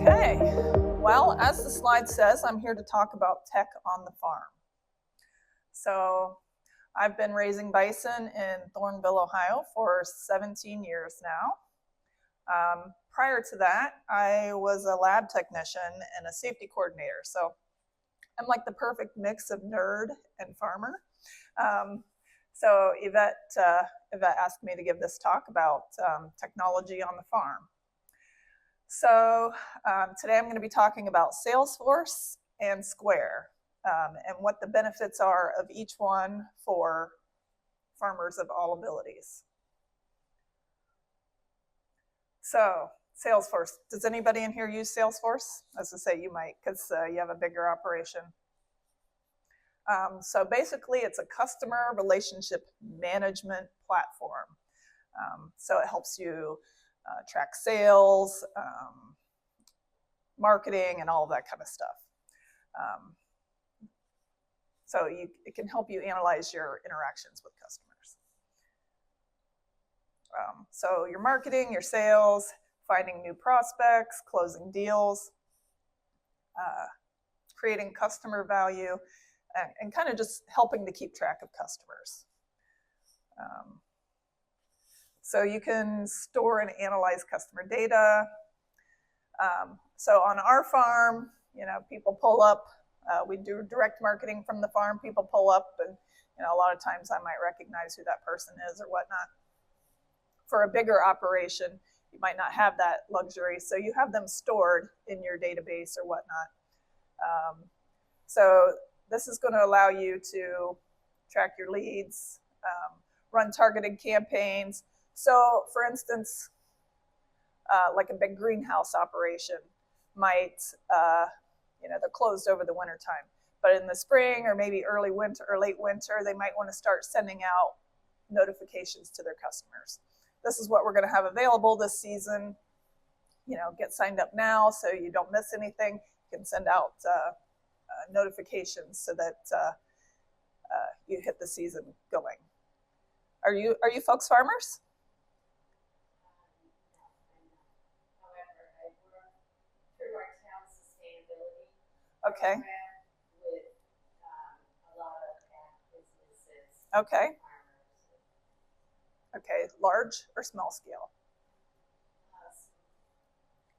Okay, well, as the slide says, I'm here to talk about tech on the farm. So I've been raising bison in Thornville, Ohio for 17 years now. Prior to that, I was a lab technician and a safety coordinator. So I'm like the perfect mix of nerd and farmer. So Yvette asked me to give this talk about technology on the farm. So today I'm going to be talking about Salesforce and Square and what the benefits are of each one for farmers of all abilities. So Salesforce, does anybody in here use Salesforce? As I say, you might because you have a bigger operation. So basically it's a customer relationship management platform. So it helps you track sales, marketing, and all of that kind of stuff. So it can help you analyze your interactions with customers. So your marketing, your sales, finding new prospects, closing deals, creating customer value, and kind of just helping to keep track of customers. So you can store and analyze customer data. So on our farm, people pull up, we do direct marketing from the farm, people pull up and, a lot of times I might recognize who that person is or whatnot. For a bigger operation, you might not have that luxury, so you have them stored in your database or whatnot. So this is going to allow you to track your leads, run targeted campaigns. So for instance, like a big greenhouse operation might, they're closed over the winter time. But in the spring or maybe early winter or late winter, they might want to start sending out notifications to their customers. This is what we're going to have available this season. Get signed up now so you don't miss anything. You can send out notifications so that you hit the season going. Are you folks farmers? Okay. With a lot of businesses. Okay. Okay, large or small scale?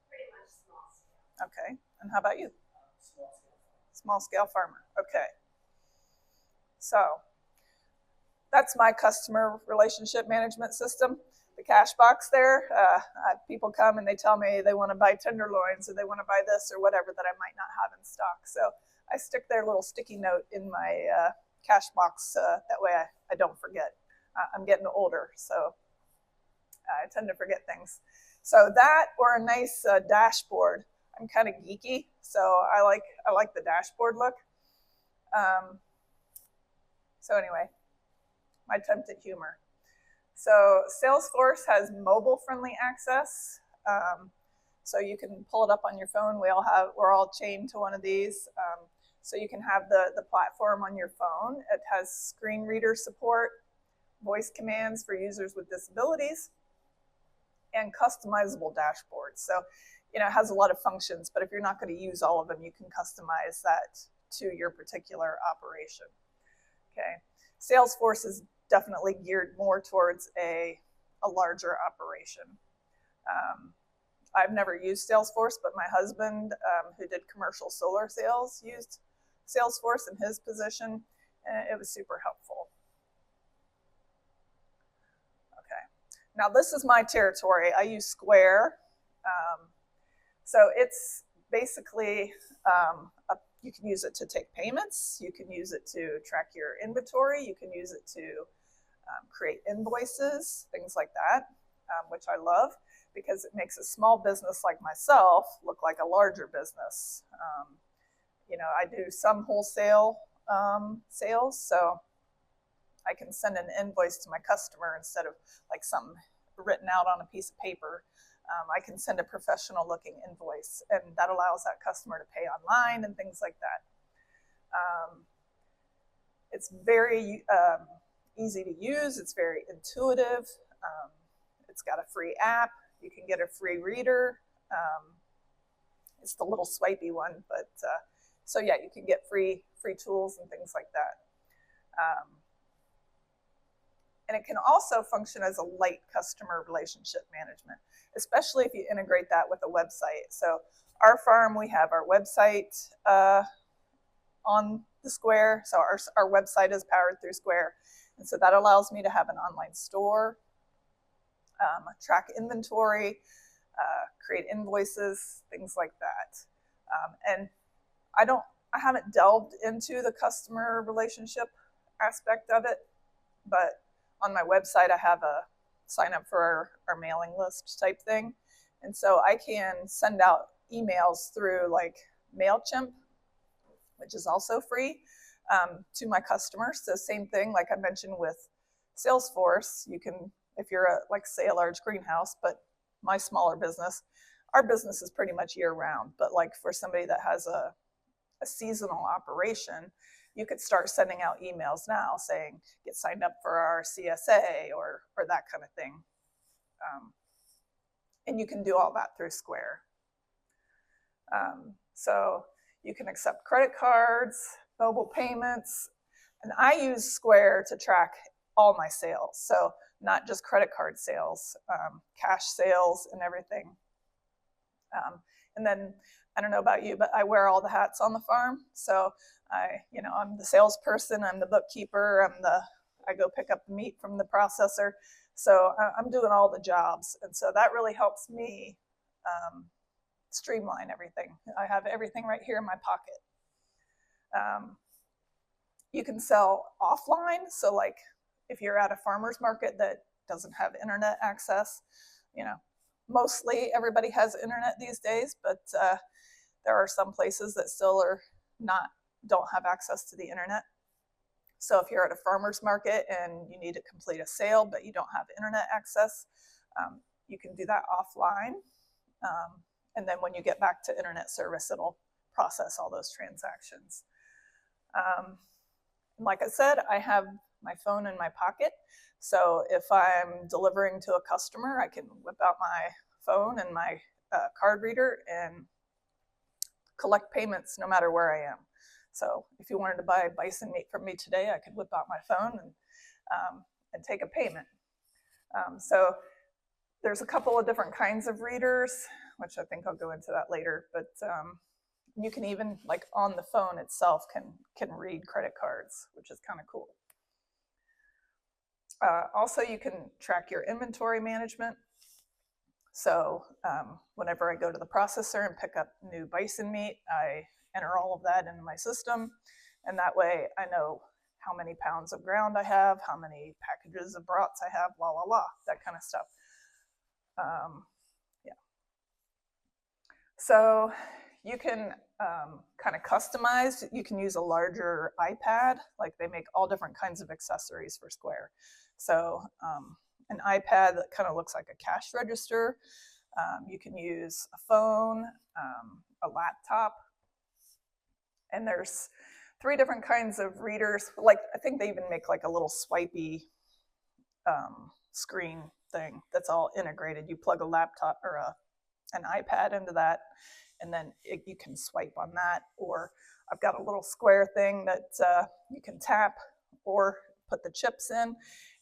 Pretty much small scale. Okay, and how about you? Small scale. Small scale farmer, okay. So that's my customer relationship management system. The cash box there, people come and they tell me they want to buy tenderloins or they want to buy this or whatever that I might not have in stock. So I stick their little sticky note in my cash box. That way I don't forget. I'm getting older, so I tend to forget things. So that or a nice dashboard. I'm kind of geeky, so I like the dashboard look. So anyway, my attempt at humor. So Salesforce has mobile-friendly access. So you can pull it up on your phone. We're all chained to one of these. So you can have the platform on your phone. It has screen reader support, voice commands for users with disabilities, and customizable dashboards. So, it has a lot of functions, but if you're not going to use all of them, you can customize that to your particular operation. Okay, Salesforce is definitely geared more towards a larger operation. I've never used Salesforce, but my husband, who did commercial solar sales, used Salesforce in his position, and it was super helpful. Now this is my territory. I use Square. So it's basically, you can use it to take payments. You can use it to track your inventory. You can use it to create invoices, things like that, which I love because it makes a small business like myself look like a larger business. I do some wholesale sales, so I can send an invoice to my customer instead of like something written out on a piece of paper. I can send a professional looking invoice, and that allows that customer to pay online and things like that. It's very easy to use. It's very intuitive. It's got a free app. You can get a free reader. It's the little swipey one, but so yeah, you can get free tools and things like that. And it can also function as a light customer relationship management, especially if you integrate that with a website. So our farm, we have our website on the Square. So our website is powered through Square. And so that allows me to have an online store, track inventory, create invoices, things like that. And I haven't delved into the customer relationship aspect of it, but on my website, I have a sign up for our mailing list type thing. And so I can send out emails through like MailChimp, which is also free, to my customers. So same thing, like I mentioned with Salesforce, you can, if you're like say a large greenhouse, but my smaller business, our business is pretty much year round. But like for somebody that has a seasonal operation, you could start sending out emails now saying, get signed up for our CSA or that kind of thing. And you can do all that through Square. So you can accept credit cards, mobile payments, and I use Square to track all my sales. So not just credit card sales, cash sales and everything. And then I don't know about you, but I wear all the hats on the farm. So I'm the salesperson, I'm the bookkeeper, I go pick up the meat from the processor. So I'm doing all the jobs. And so that really helps me streamline everything. I have everything right here in my pocket. You can sell offline. So like if you're at a farmer's market that doesn't have internet access, mostly everybody has internet these days, but there are some places that still don't have access to the internet. So if you're at a farmer's market and you need to complete a sale, but you don't have internet access, you can do that offline. And then when you get back to internet service, it'll process all those transactions. Like I said, I have my phone in my pocket. So if I'm delivering to a customer, I can whip out my phone and my card reader and collect payments no matter where I am. So if you wanted to buy bison meat from me today, I could whip out my phone and take a payment. So there's a couple of different kinds of readers, which I think I'll go into that later. But you can even, like on the phone itself, can read credit cards, which is kind of cool. Also, you can track your inventory management. So whenever I go to the processor and pick up new bison meat, I enter all of that into my system. And that way I know how many pounds of ground I have, how many packages of brats I have, blah, blah, blah, that kind of stuff. Yeah. So you can kind of customize. You can use a larger iPad. Like they make all different kinds of accessories for Square. So an iPad that kind of looks like a cash register. You can use a phone, a laptop, and there's 3 different kinds of readers. Like I think they even make like a little swipey screen thing that's all integrated. You plug a laptop or an iPad into that, and then you can swipe on that. Or I've got a little square thing that you can tap or put the chips in.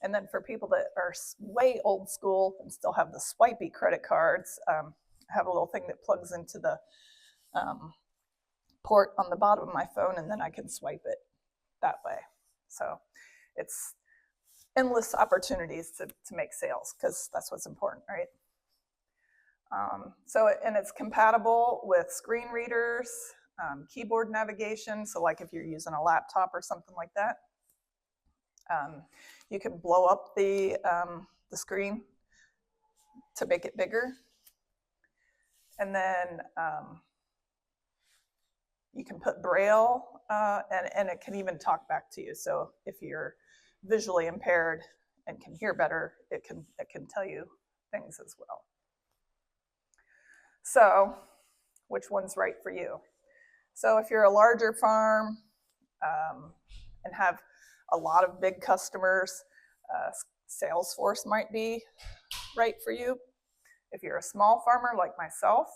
And then for people that are way old school and still have the swipey credit cards, I have a little thing that plugs into the port on the bottom of my phone, and then I can swipe it that way. So it's endless opportunities to make sales, because that's what's important, right? And it's compatible with screen readers, keyboard navigation. So like if you're using a laptop or something like that, you can blow up the screen to make it bigger. And then you can put Braille, and it can even talk back to you. So if you're visually impaired and can hear better, it can tell you things as well. So which one's right for you? So if you're a larger farm and have a lot of big customers, Salesforce might be right for you. If you're a small farmer like myself,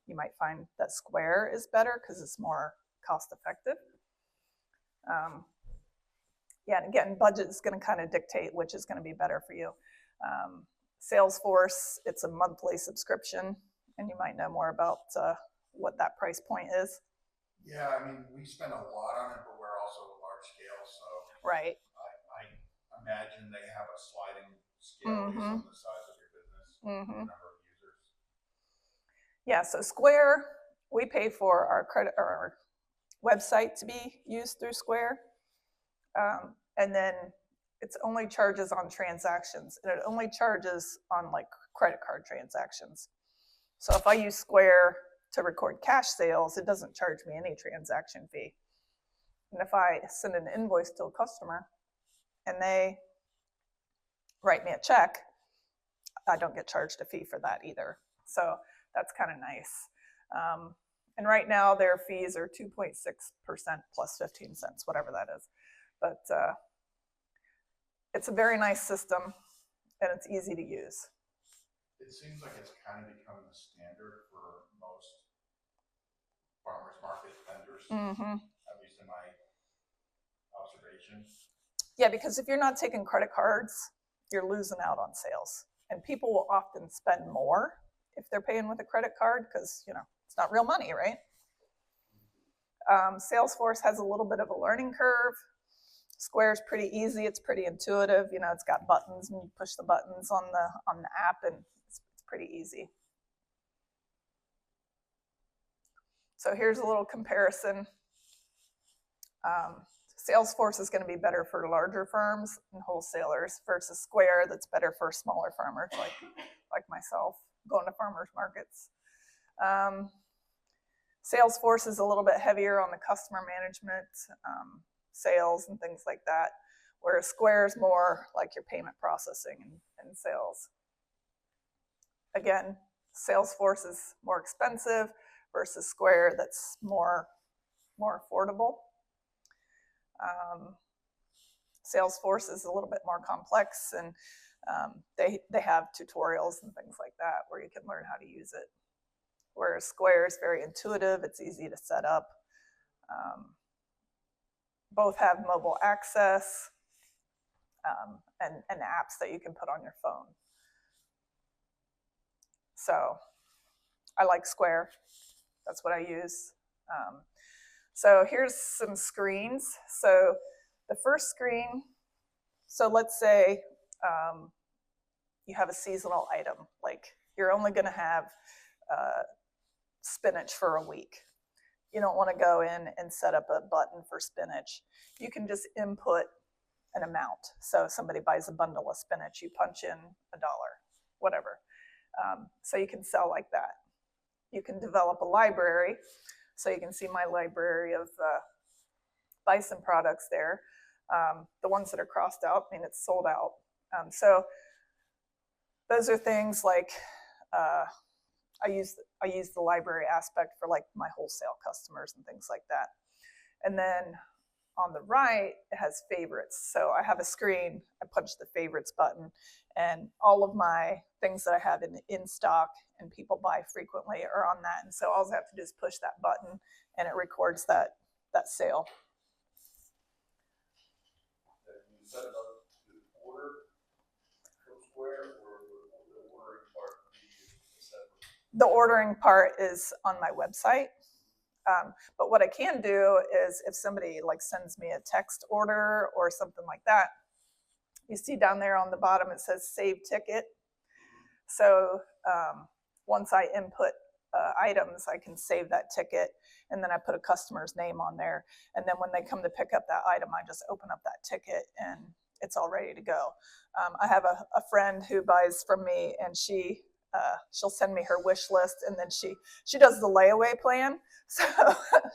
You might find that Square is better because it's more cost effective. Yeah, and again, budget is going to kind of dictate which is going to be better for you. Salesforce, it's a monthly subscription, and you might know more about what that price point is. Yeah, I mean, we spend a lot on it, but we're also large scale, so Right. I imagine they have a sliding scale based on the size of your business, the number of users. Yeah, so Square, we pay for our credit or our website to be used through Square. And then it's only charges on transactions, and it only charges on like credit card transactions. So if I use Square to record cash sales, it doesn't charge me any transaction fee. And if I send an invoice to a customer and they write me a check, I don't get charged a fee for that either. So that's kind of nice. And right now their fees are 2.6% plus 15 cents, whatever that is. But it's a very nice system, and it's easy to use. It seems like it's kind of becoming the standard for most farmers market vendors, at least in my observation. Yeah, because if you're not taking credit cards, you're losing out on sales. And people will often spend more if they're paying with a credit card because, you know, it's not real money, right? Salesforce has a little bit of a learning curve. Square's pretty easy. It's pretty intuitive. You know, it's got buttons, and you push the buttons on the app, and it's pretty easy. So here's a little comparison. Salesforce is going to be better for larger firms and wholesalers versus Square that's better for smaller farmers like myself going to farmers markets. Salesforce is a little bit heavier on the customer management, sales and things like that, whereas Square is more like your payment processing and sales. Again, Salesforce is more expensive versus Square that's more affordable. Salesforce is a little bit more complex, and they have tutorials and things like that where you can learn how to use it. Whereas Square is very intuitive, it's easy to set up. Both have mobile access and apps that you can put on your phone. So I like Square. That's what I use. So here's some screens. So the first screen, so let's say you have a seasonal item, like you're only going to have spinach for a week. You don't want to go in and set up a button for spinach. You can just input an amount. So if somebody buys a bundle of spinach, you punch in $1, whatever. So you can sell like that. You can develop a library. So you can see my library of bison products there. The ones that are crossed out mean it's sold out. So those are things like I use the library aspect for like my wholesale customers and things like that. And then on the right, it has favorites. So I have a screen, I punch the favorites button, and all of my things that I have in stock and people buy frequently are on that. And so all I have to do is push that button and it records that sale. You set it up to order from Square, or the ordering part be separate? The ordering part is on my website. But what I can do is if somebody like sends me a text order or something like that, you see down there on the bottom it says save ticket. So once I input items, I can save that ticket, and then I put a customer's name on there. And then when they come to pick up that item, I just open up that ticket and it's all ready to go. I have a friend who buys from me, and she'll send me her wish list, and then she does the layaway plan. So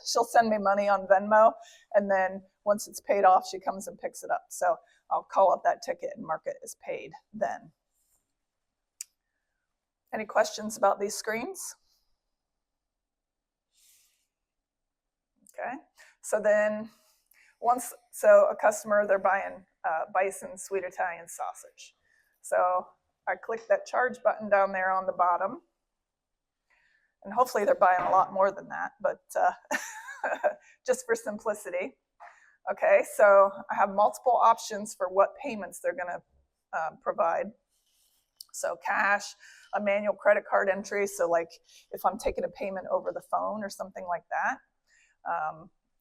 she'll send me money on Venmo, and then once it's paid off, she comes and picks it up. So I'll call up that ticket and mark it as paid then. Any questions about these screens? Okay, so then so a customer, they're buying bison sweet Italian sausage. So I click that charge button down there on the bottom. And hopefully they're buying a lot more than that, but just for simplicity. Okay, so I have multiple options for what payments they're going to provide. So cash, a manual credit card entry. So like if I'm taking a payment over the phone or something like that.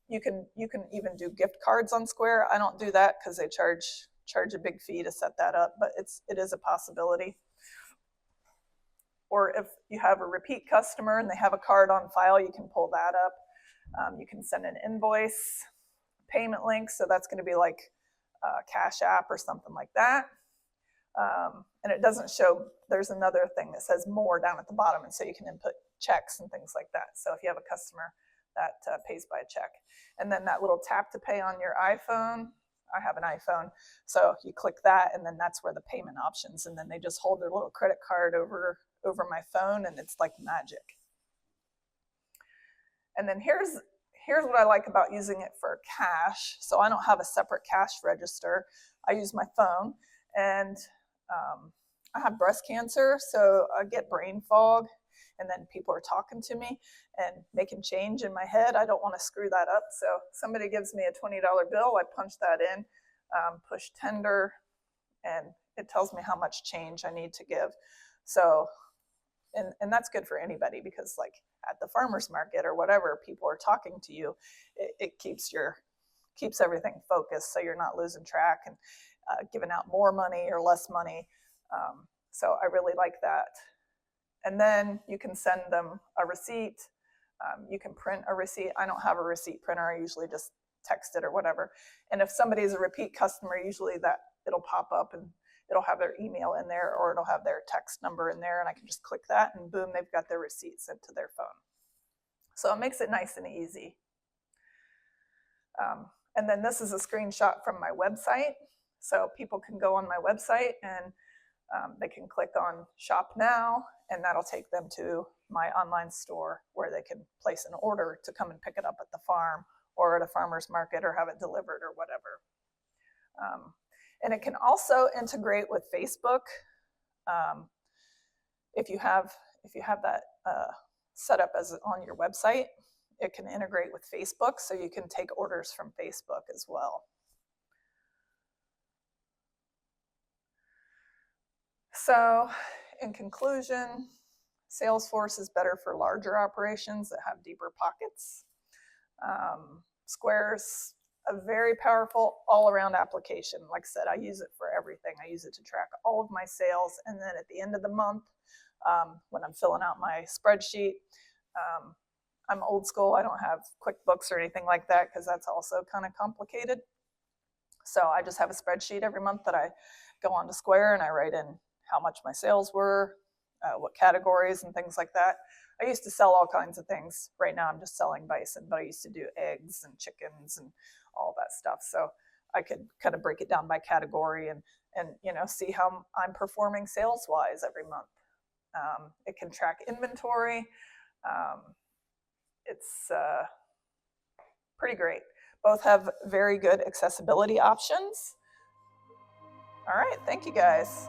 You can even do gift cards on Square. I don't do that because they charge a big fee to set that up, but it is a possibility. Or if you have a repeat customer and they have a card on file, you can pull that up. You can send an invoice, payment link, so that's going to be like Cash App or something like that. And it doesn't show, there's another thing that says more down at the bottom, and so you can input checks and things like that. So if you have a customer that pays by a check. And then that little tap to pay on your iPhone, I have an iPhone, so you click that and then that's where the payment options, and then they just hold their little credit card over my phone and it's like magic. And then here's what I like about using it for cash. So I don't have a separate cash register. I use my phone, and I have breast cancer, so I get brain fog, and then people are talking to me and making change in my head. I don't want to screw that up. So somebody gives me a $20 bill, I punch that in, push tender, and it tells me how much change I need to give. So, and that's good for anybody, because like at the farmer's market or whatever, people are talking to you. It keeps everything focused, so you're not losing track and giving out more money or less money. So I really like that. And then you can send them a receipt. You can print a receipt. I don't have a receipt printer. I usually just text it or whatever. And if somebody is a repeat customer, usually that it'll pop up and it'll have their email in there, or it'll have their text number in there, and I can just click that and boom, they've got their receipt sent to their phone. So it makes it nice and easy. And then this is a screenshot from my website. So people can go on my website and they can click on Shop Now, and that'll take them to my online store where they can place an order to come and pick it up at the farm or at a farmer's market or have it delivered or whatever. And it can also integrate with Facebook. If you have that set up as on your website, it can integrate with Facebook, so you can take orders from Facebook as well. So in conclusion, Salesforce is better for larger operations that have deeper pockets. Square's a very powerful all-around application. Like I said, I use it for everything. I use it to track all of my sales, and then at the end of the month, when I'm filling out my spreadsheet, I'm old school. I don't have QuickBooks or anything like that because that's also kind of complicated. So I just have a spreadsheet every month that I go onto Square and I write in how much my sales were, what categories and things like that. I used to sell all kinds of things. Right now I'm just selling bison, but I used to do eggs and chickens and all that stuff. So I could kind of break it down by category and see how I'm performing sales-wise every month. It can track inventory. It's pretty great. Both have very good accessibility options. All right, thank you guys.